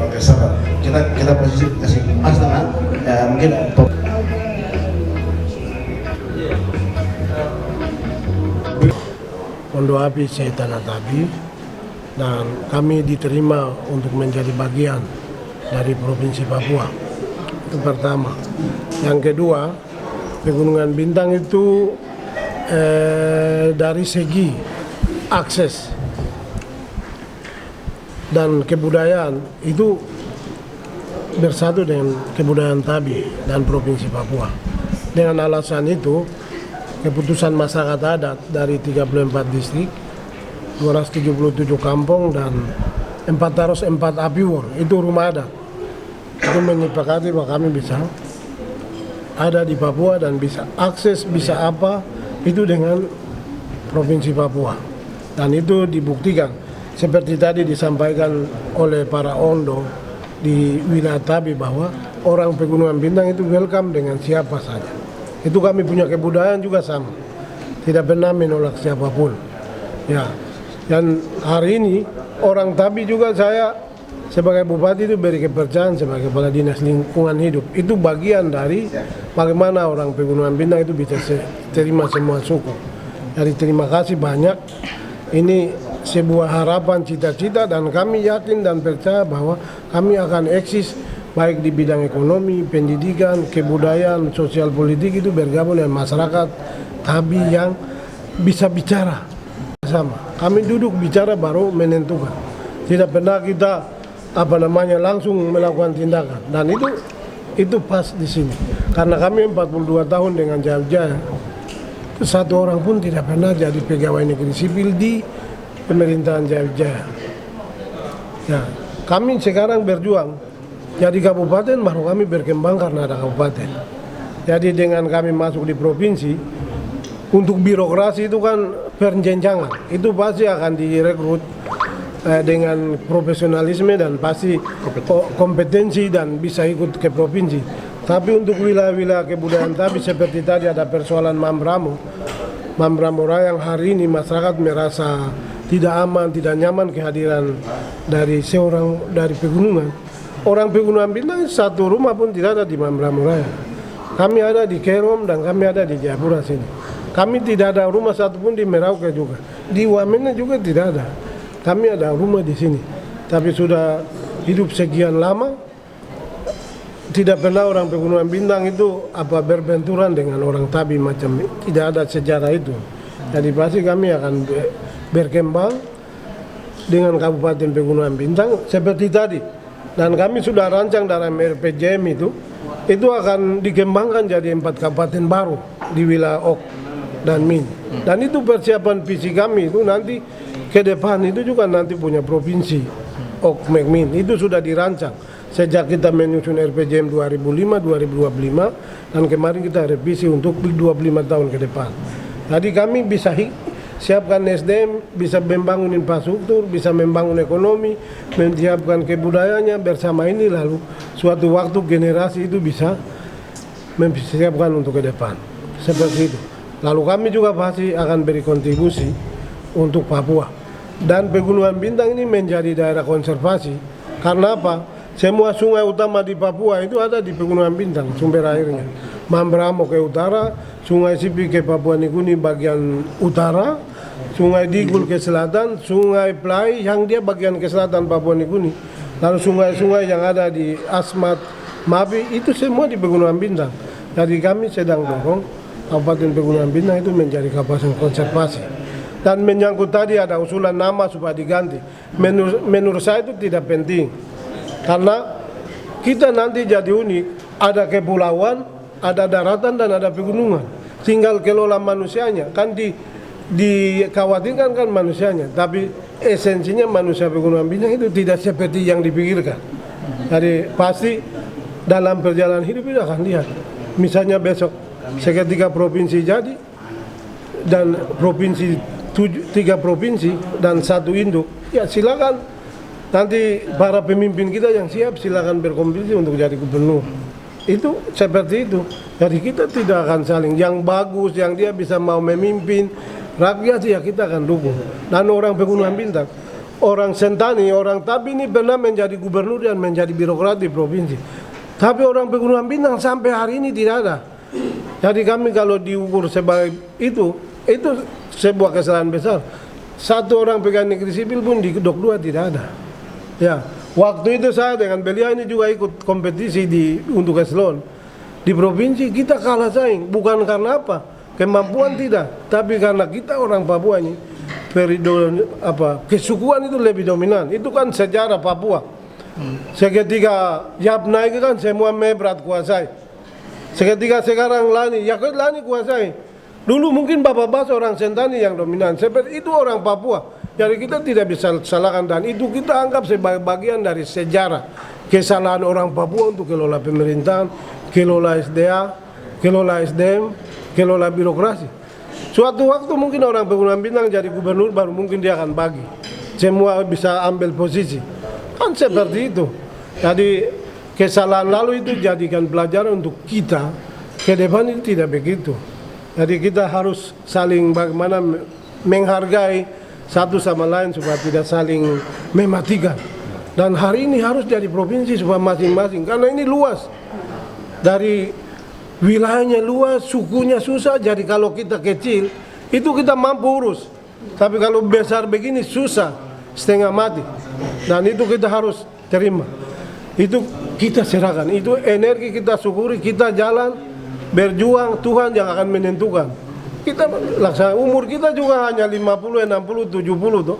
Oke, sabar. Kita posisi kasih pas tangan. Ya, mungkin Pondok Api Tanah Tabi, dan kami diterima untuk menjadi bagian dari Provinsi Papua. Itu pertama. Yang kedua, Pegunungan Bintang itu dari segi akses dan kebudayaan itu bersatu dengan kebudayaan Tabi dan Provinsi Papua. Dengan alasan itu, keputusan masyarakat adat dari 34 distrik, 277 kampung dan 404 apiwor itu rumah adat. Itu menyepakati bahwa kami bisa ada di Papua dan bisa akses bisa apa itu dengan Provinsi Papua. Dan itu dibuktikan seperti tadi disampaikan oleh para ondo di wilayah Tabi bahwa orang Pegunungan Bintang itu welcome dengan siapa saja. Itu kami punya kebudayaan juga sama, tidak pernah menolak siapapun. Ya, dan hari ini orang Tabi juga saya sebagai bupati itu beri kepercayaan sebagai kepala dinas lingkungan hidup. Itu bagian dari bagaimana orang Pegunungan Bintang itu bisa terima semua suku. Jadi terima kasih banyak. Ini sebuah harapan, cita-cita, dan kami yakin dan percaya bahwa kami akan eksis baik di bidang ekonomi, pendidikan, kebudayaan, sosial politik itu bergabung dengan masyarakat Tabi yang bisa bicara sama. Kami duduk bicara baru menentukan. Tidak pernah kita langsung melakukan tindakan, dan itu pas di sini. Karena kami 42 tahun dengan Jaya, satu orang pun tidak pernah jadi pegawai negeri sipil di pemerintahan Jaya. Ya, kami sekarang berjuang jadi kabupaten, baru kami berkembang karena ada kabupaten. Jadi dengan kami masuk di provinsi, untuk birokrasi itu kan perjenjangan, itu pasti akan direkrut dengan profesionalisme dan pasti kompetensi dan bisa ikut ke provinsi. Tapi untuk wilayah-wilayah kebudayaan Tabi seperti tadi ada persoalan Mambramo Raya yang hari ini masyarakat merasa tidak aman, tidak nyaman kehadiran dari seorang dari pegunungan. Orang Pegunungan Bintang satu rumah pun tidak ada di Mambramo Raya. Kami ada di Kerom dan kami ada di Jayapura sini. Kami tidak ada rumah satu pun di Merauke juga. Di Wamena juga tidak ada. Kami ada rumah di sini. Tapi sudah hidup sekian lama, tidak pernah orang Pegunungan Bintang itu berbenturan dengan orang Tabi macam tidak ada sejarah itu. Jadi pasti kami akan berkembang dengan Kabupaten Pegunungan Bintang seperti tadi. Dan kami sudah rancang dalam RPJM itu akan dikembangkan jadi 4 kabupaten baru di wilayah Ok dan Min. Dan itu persiapan visi kami itu nanti ke depan itu juga nanti punya provinsi Ok Min. Itu sudah dirancang sejak kita menyusun RPJM 2005-2025 dan kemarin kita revisi untuk 25 tahun ke depan. Jadi kami bisa siapkan SDM, bisa membangun infrastruktur, bisa membangun ekonomi, menyiapkan kebudayaannya bersama ini, lalu suatu waktu generasi itu bisa mempersiapkan untuk ke depan. Seperti itu. Lalu kami juga pasti akan beri kontribusi untuk Papua. Dan Pegunungan Bintang ini menjadi daerah konservasi. Karena apa? Semua sungai utama di Papua itu ada di Pegunungan Bintang, sumber airnya. Mambramo ke utara, Sungai Sipi ke Papua Nugini bagian utara, Sungai Digul ke selatan, Sungai Plai yang dia bagian ke selatan Papua Nugini. Lalu sungai-sungai yang ada di Asmat, Mabi itu semua di Pegunungan Bintang. Jadi kami sedang dorong Kabupaten Pegunungan Bintang itu menjadi kabupaten konservasi. Dan menyangkut tadi ada usulan nama supaya diganti. Menurut saya itu tidak penting. Karena kita nanti jadi unik, ada kepulauan, ada daratan dan ada pegunungan. Tinggal kelola manusianya. Kan di dikhawatirkan kan manusianya, tapi esensinya manusia Pegunungan Bintang itu tidak seperti yang dipikirkan. Jadi pasti dalam perjalanan hidup itu akan lihat. Misalnya besok seketika provinsi jadi dan provinsi 3 provinsi dan 1 induk, ya silakan nanti para pemimpin kita yang siap silakan berkompetisi untuk jadi gubernur. Itu seperti itu. Jadi kita tidak akan saling yang bagus, yang dia bisa mau memimpin rakyat ya kita akan dukung. Dan orang Pegunungan Bintang, orang Sentani, orang Tabi ini pernah menjadi gubernur dan menjadi birokrat di provinsi. Tapi orang Pegunungan Bintang sampai hari ini tidak ada. Jadi kami kalau diukur sebagai itu sebuah kesalahan besar. Satu orang pegawai negeri sipil pun di Dok 2 tidak ada. Ya, waktu itu saya dengan beliau ini juga ikut kompetisi untuk eselon di provinsi, kita kalah saing bukan karena apa kemampuan tidak, tapi karena kita orang Papua ini kesukuan itu lebih dominan. Itu kan sejarah Papua. Seketika Yap naik kan semua Mebrat kuasai. Seketika sekarang Lani kuasai. Dulu mungkin Bapak Bas orang Sentani yang dominan. Seperti itu orang Papua. Jadi kita tidak bisa salahkan, dan itu kita anggap sebagai bagian dari sejarah kesalahan orang Papua untuk kelola pemerintahan, kelola SDA, kelola SDM, kelola birokrasi. Suatu waktu mungkin orang Pegunungan Bintang jadi gubernur, baru mungkin dia akan bagi. Semua bisa ambil posisi. Kan seperti itu. Jadi kesalahan lalu itu jadikan pelajaran untuk kita ke depan itu tidak begitu. Jadi kita harus saling bagaimana menghargai satu sama lain supaya tidak saling mematikan. Dan hari ini harus jadi provinsi supaya masing-masing, karena ini luas. Dari wilayahnya luas, sukunya susah, jadi kalau kita kecil itu kita mampu urus. Tapi kalau besar begini susah, setengah mati. Dan itu kita harus terima. Itu kita serahkan, itu energi kita syukuri, kita jalan, berjuang, Tuhan yang akan menentukan. Kita laksana, umur kita juga hanya 50, 60, 70 tuh.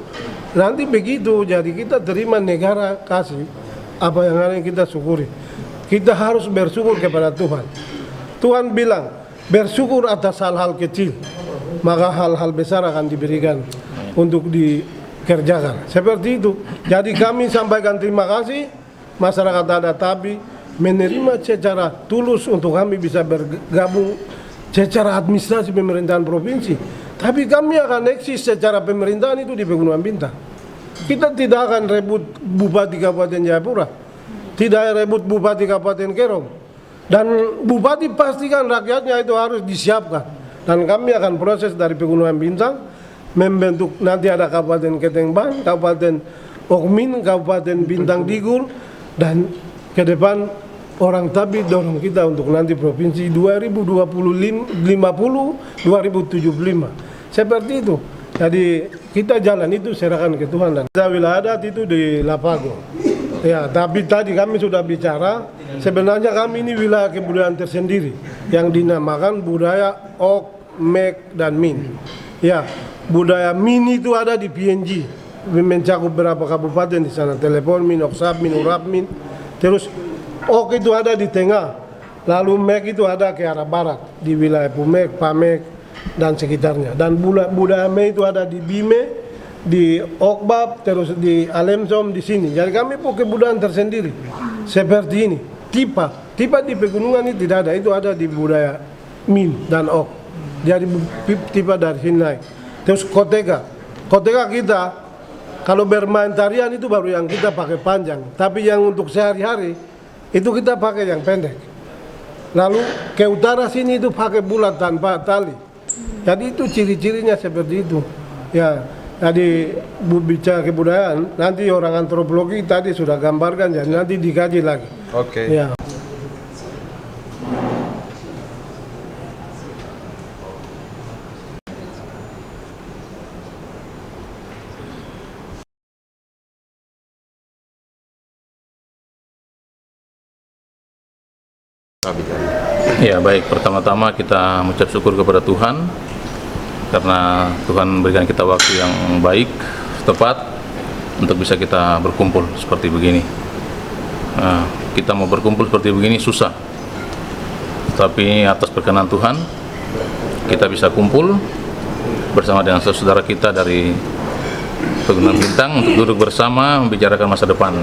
Nanti begitu, jadi kita terima negara kasih apa yang ada yang kita syukuri. Kita harus bersyukur kepada Tuhan. Tuhan bilang, bersyukur atas hal-hal kecil, maka hal-hal besar akan diberikan untuk dikerjakan. Seperti itu. Jadi kami sampaikan terima kasih, masyarakat adat Tabi menerima secara tulus untuk kami bisa bergabung secara administrasi pemerintahan provinsi. Tapi kami akan eksis secara pemerintahan itu di Pegunungan Bintang. Kita tidak akan rebut Bupati Kabupaten Jayapura, tidak rebut Bupati Kabupaten Kerong. Dan Bupati pastikan rakyatnya itu harus disiapkan. Dan kami akan proses dari Pegunungan Bintang, membentuk nanti ada Kabupaten Ketengbang, Kabupaten Okmin, Kabupaten Bintang Digul, dan ke depan orang Tabi dorong kita untuk nanti provinsi 2050, 2075. Seperti itu. Jadi kita jalan itu serahkan ke Tuhan. Dan wilayah adat itu di Lapago. Ya, tapi tadi kami sudah bicara, sebenarnya kami ini wilayah kebudayaan tersendiri yang dinamakan budaya Ok, Mek, dan Min. Ya, budaya Min itu ada di PNG, mencakup beberapa kabupaten di sana, Telepon Min, Oksap Min, Urap Min. Terus Ok itu ada di tengah, lalu Mek itu ada ke arah barat di wilayah Pumek, Pamek, dan sekitarnya. Dan budaya Mek itu ada di Bime, di Okbab, terus di Alemsom di sini. Jadi kami punya kebudayaan tersendiri seperti ini. Tipa di pegunungan ini tidak ada, itu ada di budaya Min dan Ok. Jadi tipa dari sini naik. Terus koteka kita kalau bermain tarian itu baru yang kita pakai panjang, tapi yang untuk sehari-hari itu kita pakai yang pendek. Lalu ke utara sini itu pakai bulat tanpa tali. Jadi itu ciri-cirinya seperti itu. Ya, jadi bicara kebudayaan, nanti orang antropologi tadi sudah gambarkan, jadi nanti dikaji lagi. Oke. Ya. Ya baik, pertama-tama kita mengucap syukur kepada Tuhan karena Tuhan memberikan kita waktu yang baik, tepat untuk bisa kita berkumpul seperti begini. Kita mau berkumpul seperti begini susah, tapi atas perkenan Tuhan kita bisa kumpul bersama dengan saudara kita dari Pegunungan Bintang untuk duduk bersama membicarakan masa depan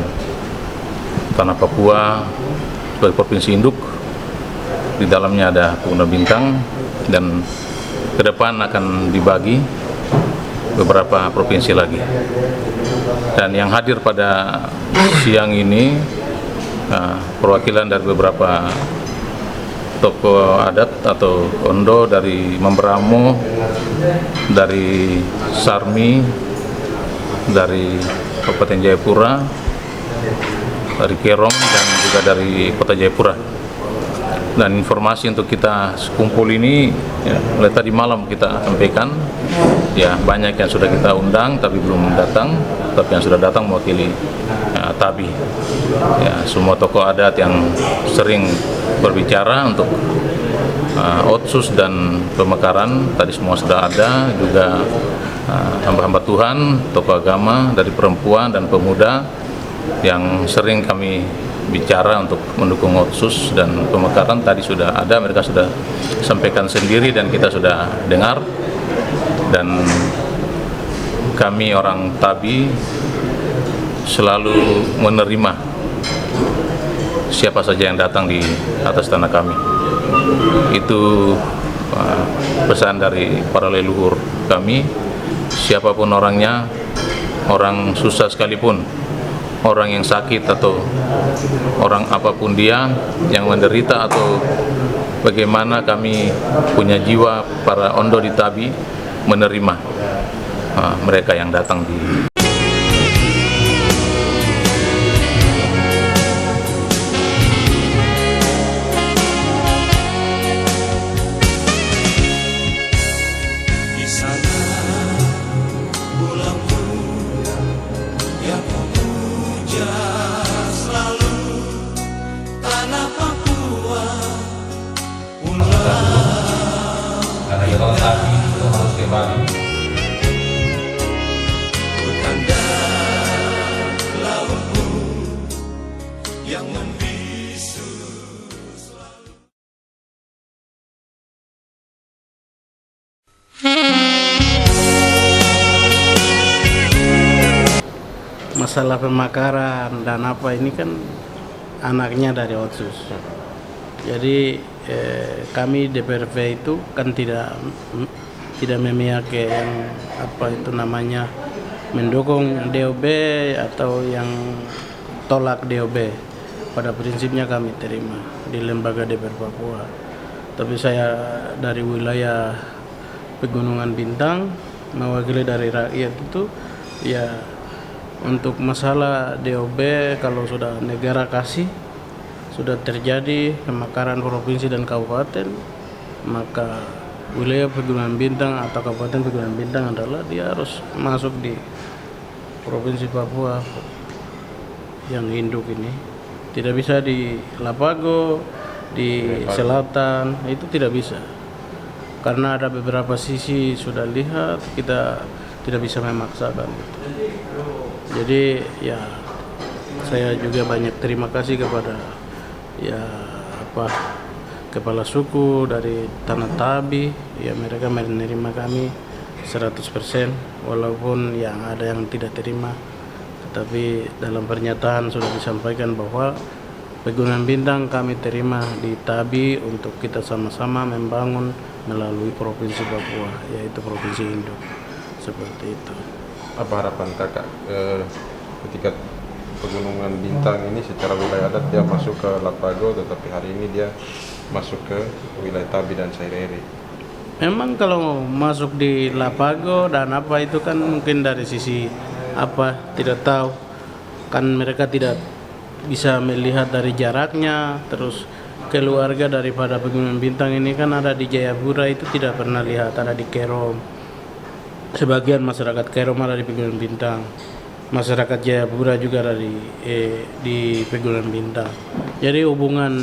tanah Papua sebagai provinsi induk. Di dalamnya ada Pegunungan Bintang dan ke depan akan dibagi beberapa provinsi lagi. Dan yang hadir pada siang ini perwakilan dari beberapa tokoh adat atau Ondo dari Mamberamo, dari Sarmi, dari Kabupaten Jayapura, dari Kerom, dan juga dari Kota Jayapura. Dan informasi untuk kita kumpul ini ya, mulai tadi malam kita sampaikan ya, banyak yang sudah kita undang tapi belum datang, tapi yang sudah datang mewakili Tabi ya, semua tokoh adat yang sering berbicara untuk Otsus dan pemekaran tadi semua sudah ada, juga hamba-hamba Tuhan, tokoh agama dari perempuan dan pemuda yang sering kami bicara untuk mendukung Otsus dan pemekaran tadi sudah ada, mereka sudah sampaikan sendiri dan kita sudah dengar. Dan kami orang Tabi selalu menerima siapa saja yang datang di atas tanah kami. Itu pesan dari para leluhur kami, siapapun orangnya, orang susah sekalipun, orang yang sakit atau orang apapun dia yang menderita atau bagaimana, kami punya jiwa para Ondo di Tabi menerima mereka yang datang di masalah pemakaran dan apa ini kan anaknya dari Otsus. Jadi kami DPRV itu kan tidak memihak yang apa itu namanya mendukung DOB atau yang tolak DOB. Pada prinsipnya kami terima di lembaga DPR Papua. Tapi saya dari wilayah Pegunungan Bintang mewakili dari rakyat itu ya, untuk masalah DOB kalau sudah negara kasih, sudah terjadi pemekaran provinsi dan kabupaten, maka wilayah Pegunungan Bintang atau Kabupaten Pegunungan Bintang adalah dia harus masuk di Provinsi Papua yang induk ini. Tidak bisa di Lapago, di selatan, itu tidak bisa. Karena ada beberapa sisi sudah lihat, kita tidak bisa memaksakan. Jadi ya saya juga banyak terima kasih kepada kepala suku dari Tanah Tabi, ya mereka menerima kami 100% walaupun yang ada yang tidak terima, tetapi dalam pernyataan sudah disampaikan bahwa Pegunungan Bintang kami terima di Tabi untuk kita sama-sama membangun melalui Provinsi Papua, yaitu Provinsi Induk, seperti itu. Apa harapan kakak ketika Pegunungan Bintang ini secara wilayah adat dia masuk ke Lapago, tetapi hari ini dia masuk ke wilayah Tabi dan Saireri? Memang kalau masuk di Lapago dan apa itu kan mungkin dari sisi apa tidak tahu, kan mereka tidak bisa melihat dari jaraknya. Terus keluarga daripada Pegunungan Bintang ini kan ada di Jayapura, itu tidak pernah lihat, ada di Kerom. Sebagian masyarakat Kerom ada di Pegunungan Bintang, masyarakat Jayapura juga ada di Pegunungan Bintang. Jadi hubungan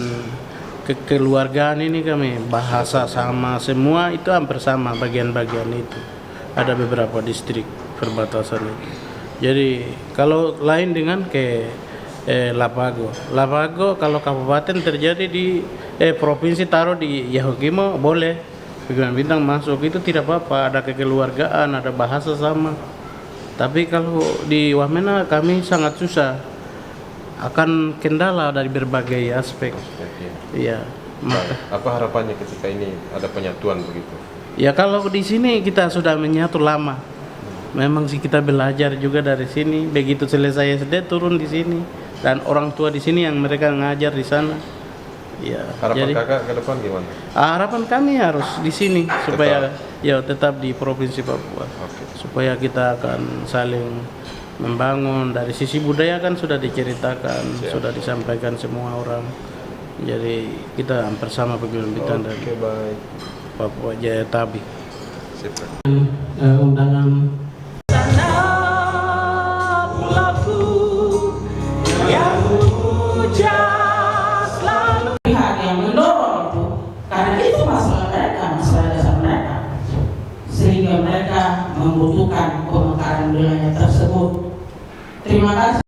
kekeluargaan ini kami bahasa sama semua itu hampir sama bagian-bagian itu. Ada beberapa distrik perbatasan itu. Jadi kalau lain dengan Lapago kalau kabupaten terjadi di provinsi taruh di Yahukimo boleh, Pegunungan Bintang masuk itu tidak apa-apa, ada kekeluargaan, ada bahasa sama. Tapi kalau di Wamena kami sangat susah, akan kendala dari berbagai aspek. Iya. Maka, Apa harapannya ketika ini ada penyatuan begitu? ya kalau di sini kita sudah menyatu lama. Memang sih kita belajar juga dari sini. Begitu selesai SD turun di sini, dan orang tua di sini yang mereka ngajar di sana. Ya, Harapan kakak ke depan gimana? harapan kami harus di sini supaya tetap di provinsi Papua. Supaya kita akan saling membangun. Dari sisi budaya kan sudah diceritakan, sudah disampaikan semua orang. Jadi kita bersama Pegunungan Bintang dan baik. Papua Jaya Tabi. Sip. Undangan pihak yang mendorong itu, karena itu masalah mereka, masalah dasar mereka, sehingga mereka membutuhkan pemekaran wilayah tersebut. Terima kasih.